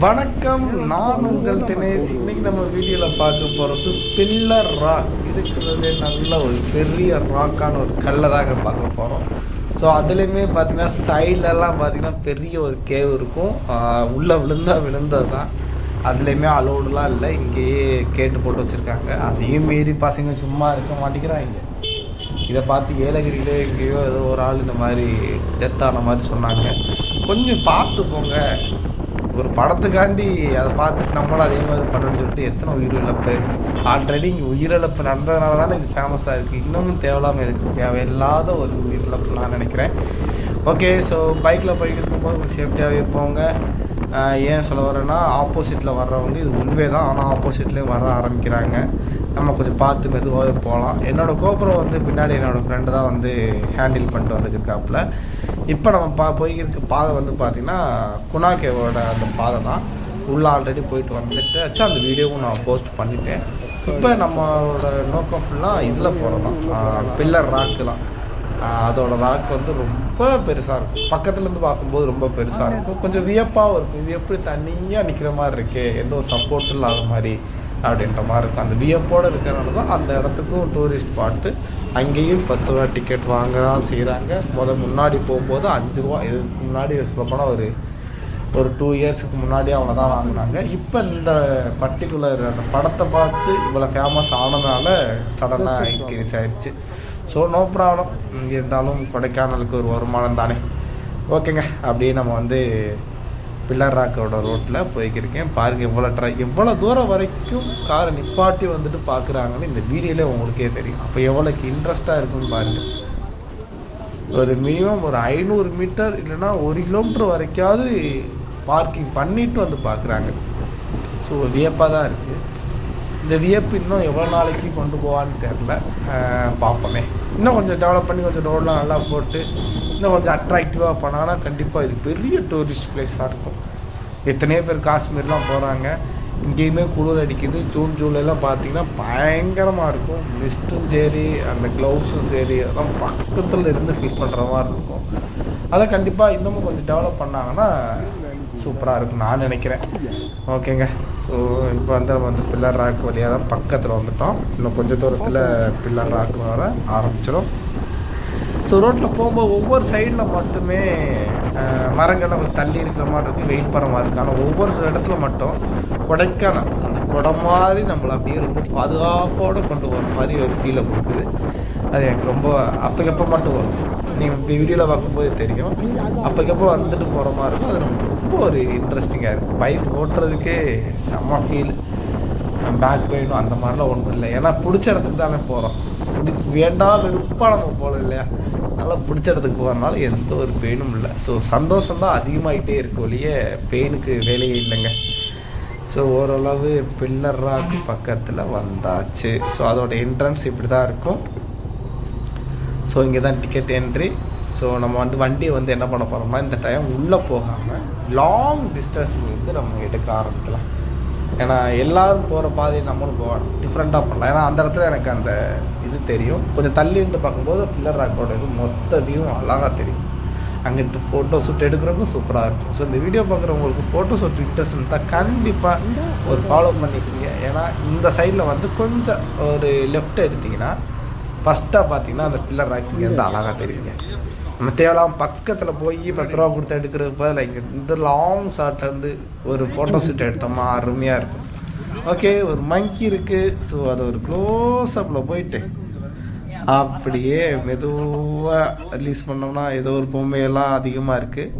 வணக்கம், நான் உங்கள் தினேஷ். இன்னைக்கு நம்ம வீடியோவில் பார்க்க போகிறது பில்லர் ராக். இருக்கிறதுலே நல்ல ஒரு பெரிய ராக்கான ஒரு கல்லை தாங்க பார்க்க போகிறோம். ஸோ அதுலேயுமே பார்த்தீங்கன்னா சைட்லலாம் பார்த்தீங்கன்னா பெரிய ஒரு கேவ் இருக்கும். உள்ளே விழுந்தது தான். அதுலேயுமே அலோடுலாம் இல்லை, இங்கேயே கேட்டு போட்டு வச்சுருக்காங்க. அதையும் மீறி பசங்க சும்மா இருக்க மாட்டேங்கிறாங்க. இதை பார்த்து ஏலகிரியிலே எங்கேயோ ஏதோ ஒரு ஆள் இந்த மாதிரி டெத் ஆன மாதிரி சொன்னாங்க. கொஞ்சம் பார்த்து போங்க. ஒரு படத்துக்காண்டி அதை பார்த்துட்டு நம்மளும் அதே மாதிரி பண்ணணும்னு சொல்லிட்டு எத்தனை உயிரிழப்பு. ஆல்ரெடி இங்கே உயிரிழப்பு நடந்ததுனால தானே இது ஃபேமஸாக இருக்குது. இன்னமும் தேவையில்லாமல் இருக்குது, தேவையில்லாத ஒரு உயிரிழப்பு நான் நினைக்கிறேன். ஓகே, ஸோ பைக்கில் போய்க்கிருக்கும்போது கொஞ்சம் சேஃப்டியாகவே போங்க. ஏன் சொல்ல வரேன்னா, ஆப்போசிட்டில் வர்றவங்க இது உண்மை தான், ஆனால் ஆப்போசிட்லேயும் வர ஆரம்பிக்கிறாங்க. நம்ம கொஞ்சம் பார்த்து மெதுவாகவே போகலாம். என்னோடய கோபுரம் வந்து பின்னாடி என்னோடய ஃப்ரெண்டு தான் வந்து ஹேண்டில் பண்ணிட்டு வந்துருக்காப்புல. இப்போ நம்ம போய்க்கிருக்க பாதை வந்து பார்த்திங்கன்னா குணாகேவோட அந்த பாதை தான். உள்ளே ஆல்ரெடி போயிட்டு வந்துட்டு அந்த வீடியோவும் நான் போஸ்ட் பண்ணிட்டேன். இப்போ நம்மளோட நோக்கம் ஃபுல்லாக இதில் போகிறது தான், பில்லர் ராக்கு தான். அதோட ராக் வந்து ரொம்ப பெருசாக இருக்கும். பக்கத்துலேருந்து பார்க்கும்போது ரொம்ப பெருசாக இருக்கும். கொஞ்சம் வியப்பாகவும் இருக்கும். இது எப்படி தனியாக நிற்கிற மாதிரி இருக்கே, எந்த ஒரு சப்போர்ட்டும் இல்லாத மாதிரி அப்படின்ற மாதிரி இருக்கும். அந்த வியப்போடு இருக்கிறனால தான் அந்த இடத்துக்கும் டூரிஸ்ட் ஸ்பாட்டு. அங்கேயும் 10 ரூபா டிக்கெட் வாங்க தான் செய்கிறாங்க. முன்னாடி போகும்போது 5 ரூபா. இதுக்கு முன்னாடி சொல்லப்போனால் ஒரு 2 இயர்ஸுக்கு முன்னாடி அவங்க தான் வாங்கினாங்க. இப்போ இந்த பர்டிகுலர் அந்த படத்தை பார்த்து இவ்வளோ ஃபேமஸ் ஆனதுனால சடனாக இன்க்ரீஸ் ஆயிடுச்சு. So no problem. இங்கே இருந்தாலும் கொடைக்கானலுக்கு ஒரு வருமானம் தானே. ஓகேங்க, அப்படியே நம்ம வந்து பில்லர் ராக்கோட ரோட்டில் போய்க்கிருக்கேன். பாருங்கள் எவ்வளோ தூரம் வரைக்கும் காரை நிப்பாட்டி வந்துட்டு பார்க்குறாங்கன்னு இந்த வீடியோவில் உங்களுக்கே தெரியும். அப்போ எவ்வளோக்கு இன்ட்ரெஸ்ட்டாக இருக்குன்னு பாருங்கள். ஒரு மினிமம் ஒரு 500 மீட்டர் இல்லைன்னா 1 கிலோமீட்டர் வரைக்காவது பார்க்கிங் பண்ணிவிட்டு வந்து பார்க்குறாங்க. ஸோ வியப்பாக தான் இருக்குது. இந்த வியப்பு இன்னும் எவ்வளோ நாளைக்கு கொண்டு போவான்னு தெரில. பார்ப்போமே. இன்னும் கொஞ்சம் டெவலப் பண்ணி கொஞ்சம் ரோடெலாம் நல்லா போட்டு இன்னும் கொஞ்சம் அட்ராக்டிவாக பண்ணாங்கன்னா கண்டிப்பாக இது பெரிய டூரிஸ்ட் பிளேஸாக இருக்கும். எத்தனையோ பேர் காஷ்மீர்லாம் போகிறாங்க. இங்கேயுமே குளிர் அடிக்குது. ஜூன் ஜூலைலாம் பார்த்திங்கன்னா பயங்கரமாக இருக்கும். மிஸ்ட்டும் சரி, அந்த க்ளவுட்ஸும் சரி, அதெல்லாம் பக்கத்தில் இருந்து ஃபீல் பண்ணுற மாதிரி இருக்கும். அதை கண்டிப்பாக இன்னமும் கொஞ்சம் டெவலப் பண்ணாங்கன்னா சூப்பராக இருக்கும் நான் நினைக்கிறேன். ஓகேங்க, ஸோ இப்போ வந்து நம்ம வந்து பில்லர் ராக் வழியாக தான் பக்கத்தில் வந்துட்டோம். இன்னும் கொஞ்சம் தூரத்தில் பில்லர் ராக் வர ஆரம்பிச்சிடும். ஸோ ரோட்டில் போகும்போது ஒவ்வொரு சைடில் மட்டுமே மரங்கள்லாம் கொஞ்சம் தள்ளி இருக்கிற மாதிரி இருக்குது, வெயில் படுற மாதிரி இருக்குது. ஆனால் ஒவ்வொரு இடத்துல மட்டும் கொடைக்கானல் அந்த குடம் மாதிரி நம்மளை அப்படியே ரொம்ப பாதுகாப்போடு கொண்டு வர மாதிரி ஒரு ஃபீலை கொடுக்குது. அது எனக்கு ரொம்ப அப்போக்கப்போ மட்டும் வரும். நீங்கள் இப்போ வீடியோவில் பார்க்கும்போது தெரியும். அப்போக்கப்போ வந்துட்டு போகிற மாதிரி இருக்கும். அது நமக்கு ரொம்ப ஒரு இன்ட்ரெஸ்டிங்காக இருக்குது. பைக் ஓட்டுறதுக்கே செம்ம ஃபீல். பேக் பெயினும் அந்த மாதிரிலாம் ஒன்றும் இல்லை. ஏன்னா பிடிச்ச இடத்துக்கு தானே போகிறோம். வேண்டாம் வெறுப்பாக நம்ம போகல இல்லையா. நல்லா பிடிச்ச இடத்துக்கு போகிறதுனால எந்த ஒரு பெயினும் இல்லை. ஸோ சந்தோஷம்தான் அதிகமாகிட்டே இருக்கு ஒழிய பெயினுக்கு வேலையே இல்லைங்க. ஸோ ஓரளவு பில்லர் ராக்கு பக்கத்தில் வந்தாச்சு. ஸோ அதோட என்ட்ரன்ஸ் இப்படி தான் இருக்கும். ஸோ இங்கே தான் டிக்கெட் என்ட்ரி. ஸோ நம்ம வந்து வண்டியை வந்து என்ன பண்ண போகிறோம்னா, இந்த டைம் உள்ளே போகாமல் லாங் டிஸ்டன்ஸ் வந்து நம்ம எடுக்க ஆரம்பிக்கலாம். ஏன்னா எல்லோரும் போகிற பாதையை நம்மளும் போகணும், டிஃப்ரெண்ட்டாக பண்ணலாம். ஏன்னா அந்த இடத்துல எனக்கு அந்த இது தெரியும். கொஞ்சம் தள்ளிட்டு பார்க்கும்போது பில்லர் ராக்கோட இது மொத்த வியூ அழகாக தெரியும். அங்கிட்டு ஃபோட்டோ ஷூட் எடுக்கிறப்போ சூப்பராக இருக்கும். ஸோ இந்த வீடியோ பார்க்குறவங்களுக்கு ஃபோட்டோ ஷூட் இன்ட்ரெஸ்ட் இருந்தால் கண்டிப்பாக ஒரு ஃபாலோ பண்ணிக்கிங்க. ஏன்னா இந்த சைடில் வந்து கொஞ்சம் ஒரு லெஃப்ட் எடுத்திங்கன்னா ஃபஸ்ட்டாக பார்த்தீங்கன்னா அந்த பில்லர் ராக் இங்கேருந்து அழகாக தெரியுங்க. நம்ம தேவையில்லாமல் பக்கத்தில் போய் 10 ரூபா கொடுத்து எடுக்கிறது பதில் இங்கே இந்த லாங் ஷார்ட்லேருந்து ஒரு ஃபோட்டோ ஷூட் எடுத்தோம்னா அருமையாக இருக்கும். ஓகே, ஒரு மங்கி இருக்குது. ஸோ அதை ஒரு க்ளோஸ்அப்பில் போயிட்டு அப்படியே மெதுவாக ரிலீஸ் பண்ணோம்னா ஏதோ ஒரு பொம்மையெல்லாம் அதிகமாக இருக்குது.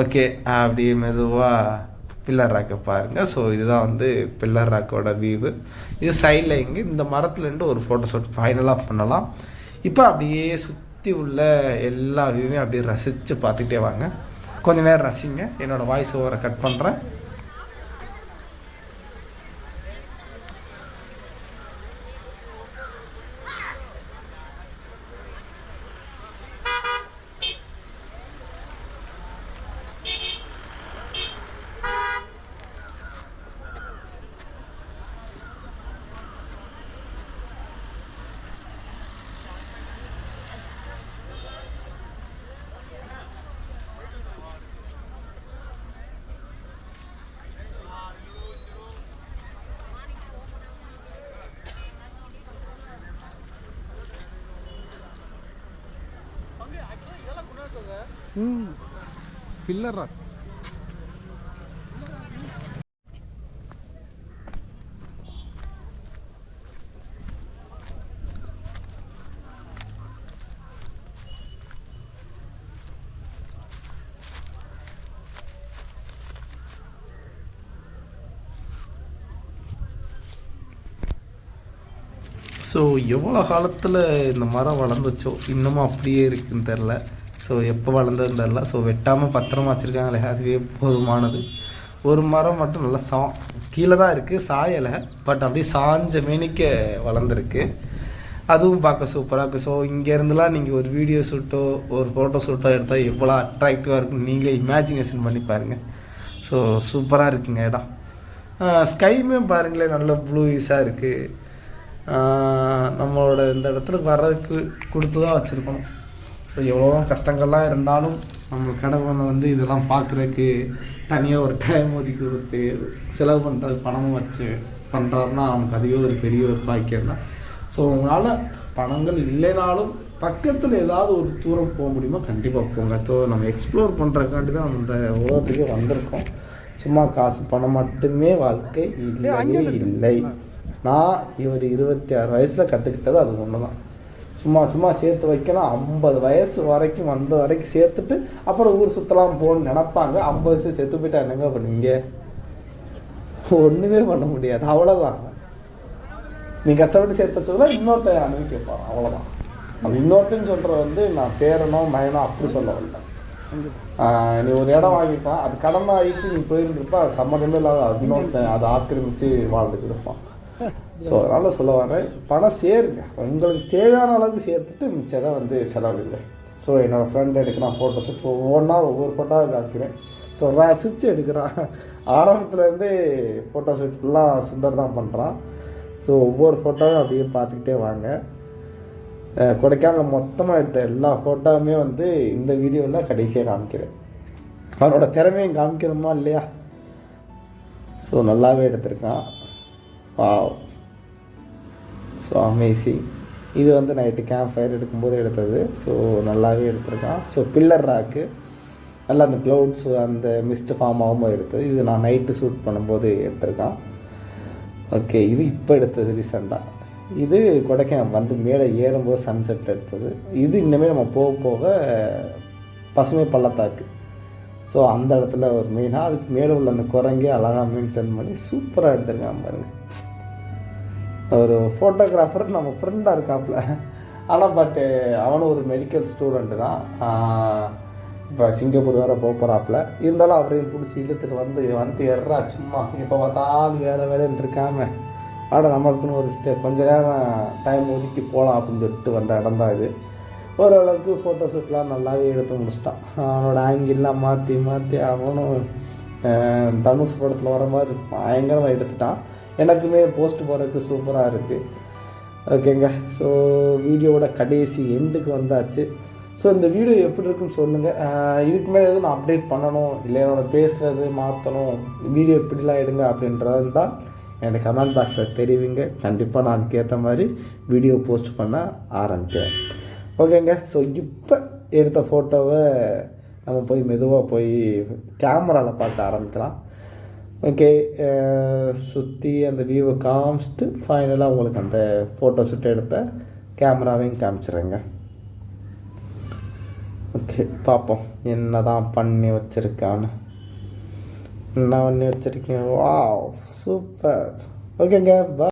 ஓகே, அப்படியே மெதுவாக பில்லர் ராக்கை பாருங்கள். ஸோ இதுதான் வந்து பில்லர் ராக்கோட வியூவு. இது சைடில் இங்கே இந்த மரத்துலேருந்து ஒரு ஃபோட்டோ ஷூட் ஃபைனலாக பண்ணலாம். இப்போ அப்படியே சுற்றி உள்ள எல்லா வியூவையும் அப்படியே ரசித்து பார்த்துக்கிட்டே வாங்க. கொஞ்சம் நேரம் ரசிங்க. என்னோடய வாய்ஸ் ஓவரை கட் பண்ணுறேன். Pillar rock. ஸோ எவ்வளோ காலத்தில் இந்த மரம் வளர்ந்துச்சோ இன்னமும் அப்படியே இருக்குதுன்னு தெரில. ஸோ எப்போ வளர்ந்ததுன்னு தெரில. ஸோ வெட்டாமல் பத்திரமா வச்சுருக்காங்களே, அதுவே போதுமானது. ஒரு மரம் மட்டும் நல்லா கீழே தான் இருக்குது, சாயலை, பட் அப்படியே சாஞ்ச மேனிக்க வளர்ந்துருக்கு. அதுவும் பார்க்க சூப்பராக இருக்குது. ஸோ இங்கேருந்துலாம் நீங்கள் ஒரு வீடியோ ஷூட்டோ ஒரு ஃபோட்டோ ஷூட்டோ எடுத்தால் எவ்வளோ அட்ராக்டிவாக இருக்குன்னு நீங்களே இமேஜினேஷன் பண்ணி பாருங்கள். ஸோ சூப்பராக இருக்குங்க இடம். ஸ்கைமே பாருங்களேன், நல்ல ப்ளூயிஸாக இருக்குது. நம்மளோட இந்த இடத்துக்கு வர்றதுக்கு கொடுத்து தான் வச்சுருக்கணும். ஸோ எவ்வளோ கஷ்டங்கள்லாம் இருந்தாலும் நம்ம கடவுளை வந்து இதெல்லாம் பார்க்குறதுக்கு தனியாக ஒரு டைம் ஒதுக்கி கொடுத்து செலவு பண்ணுறது பணமும் வச்சு பண்ணுறாருன்னா அவனுக்கு அதுவே ஒரு பெரிய ஒரு பாக்கியம் தான். ஸோ உங்களால் பணங்கள் இல்லைனாலும் பக்கத்தில் ஏதாவது ஒரு தூரம் போக முடியுமோ கண்டிப்பாக போங்க. ஸோ நம்ம எக்ஸ்ப்ளோர் பண்ணுறதுக்காண்டி தான் நம்ம இந்த உலகத்துக்கே வந்திருக்கோம். சும்மா காசு பணம் மட்டுமே வாழ்க்கை இல்லவே இல்லை. நான் இவர் 26 வயசில் கற்றுக்கிட்டது அது ஒன்று தான். சும்மா சேர்த்து வைக்கணும். 50 வயசு வரைக்கும் வந்த வரைக்கும் சேர்த்துட்டு அப்புறம் ஊர் சுற்றலாம் போகணும்னு நினப்பாங்க. 50 வயசு செத்து போயிட்டா என்னங்க பண்ணுவீங்க? ஒன்றுமே பண்ண முடியாது, அவ்வளோதான். நீ கஷ்டப்பட்டு சேர்த்து வச்சதில் இன்னொருத்த அனுபவிக்க வைப்பான், அவ்வளோதான். அது இன்னொருத்தன்னு சொல்கிற வந்து நான் பேரனோ மயனோ அப்படி சொல்ல வரல. நீ ஒரு இடம் வாங்கிப்பான், அது கடன் ஆகிட்டு நீ போயிருந்துருப்பா, அது சம்மந்தமே இல்லாத அது இன்னொருத்தன் அதை ஆக்கிரமித்து வாழ்ந்துட்டு இருப்பான். ஸோ அதனால் சொல்ல வரேன், பணம் சேருங்க, உங்களுக்கு தேவையான அளவுக்கு சேர்த்துட்டு மிச்சம் தான் வந்து செலவிடுங்க. ஸோ என்னோடய ஃப்ரெண்ட் எடுக்கிறான் ஃபோட்டோஸ், இப்போ ஒவ்வொரு ஃபோட்டோவை காமிக்கிறேன். ஸோ ரசித்து எடுக்கிறான். ஆரம்பத்துலேருந்து ஃபோட்டோ ஷூட் ஃபுல்லாக சுந்தர் தான் பண்ணுறான். ஸோ ஒவ்வொரு ஃபோட்டோவும் அப்படியே பார்த்துக்கிட்டே வாங்க. கொடைக்கானல் மொத்தமாக எடுத்த எல்லா ஃபோட்டோவுமே வந்து இந்த வீடியோவில் கடைசியாக காமிக்கிறேன். அவனோட திறமையும் காமிக்கணுமா இல்லையா? ஸோ நல்லாவே எடுத்திருக்கான். Wow, so amazing. இது வந்து நைட்டு கேம்ப் ஃபயர் எடுக்கும்போது எடுத்தது. ஸோ நல்லாவே எடுத்திருக்கான். ஸோ பில்லர் ராக்கு நல்லா அந்த க்ளவுட்ஸ் அந்த மிஸ்ட் ஃபார்ம் ஆகும்போது எடுத்தது. இது நான் நைட்டு ஷூட் பண்ணும்போது எடுத்திருக்கான். ஓகே, இது இப்போ எடுத்தது ரீசெண்டாக. இது கொடைக்கானல் வந்து மேலே ஏறும்போது சன்செட்டில் எடுத்தது. இது இன்னுமே நம்ம போக போக பசுமை பள்ளத்தாக்கு. ஸோ அந்த இடத்துல ஒரு மெயினாக அதுக்கு மேலே உள்ள அந்த குரங்கே அழகாக மென்ஷன் பண்ணி சூப்பராக எடுத்துருக்கான் பாருங்க. ஒரு ஃபோட்டோகிராஃபர் நம்ம ஃப்ரெண்டாக இருக்காப்புல. ஆனால் பட்டு அவனும் ஒரு மெடிக்கல் ஸ்டூடெண்ட்டு தான். இப்போ சிங்கப்பூர் வேறு போகிறாப்புல. இருந்தாலும் அவரையும் பிடிச்சி இழுத்துட்டு வந்து எறா சும்மா இப்போ பார்த்தாலும் வேலைன்னு இருக்காம நமக்குன்னு ஒரு கொஞ்ச நேரம் டைம் ஒதுக்கி போகலாம் அப்படின்னு சொல்லிட்டு வந்த இடம் தான் இது. ஓரளவுக்கு ஃபோட்டோ ஷூட்லாம் நல்லாவே எடுத்து முடிச்சிட்டான். அவனோட ஆங்கிள்லாம் மாற்றி அவனும் தனுஷ் படத்தில் வர மாதிரி பயங்கரமாக எடுத்துட்டான். எனக்குமே போஸ்ட் போடுறதுக்கு சூப்பராக இருக்குது. ஓகேங்க, ஸோ வீடியோவோட கடைசி எண்டுக்கு வந்தாச்சு. ஸோ இந்த வீடியோ எப்படி இருக்குன்னு சொல்லுங்கள். இதுக்கு மேலே எதுவும் நான் அப்டேட் பண்ணணும் இல்லை என்னோட பேசுகிறது மாற்றணும், வீடியோ எப்படிலாம் எடுங்க அப்படின்றது இருந்தால் எனக்கு கமெண்ட் பாக்ஸில் தெரிவிங்க. கண்டிப்பாக நான் அதுக்கேற்ற மாதிரி வீடியோ போஸ்ட் பண்ண ஆரம்பிக்கிறேன். ஓகேங்க, ஸோ இப்போ எடுத்த ஃபோட்டோவை நம்ம போய் மெதுவாக போய் கேமராவில் பார்க்க ஆரம்பிக்கலாம். ஓகே, சுற்றி அந்த வியூவை காமிச்சிட்டு ஃபைனலாக உங்களுக்கு அந்த ஃபோட்டோ ஷூட் எடுத்த கேமராவையும் காமிச்சிடுறேங்க. ஓகே, பார்ப்போம் என்ன தான் பண்ணி வச்சுருக்கான்னு. என்ன பண்ணி வச்சுருக்கேன்? Wow, super. ஓகேங்க, பாய்.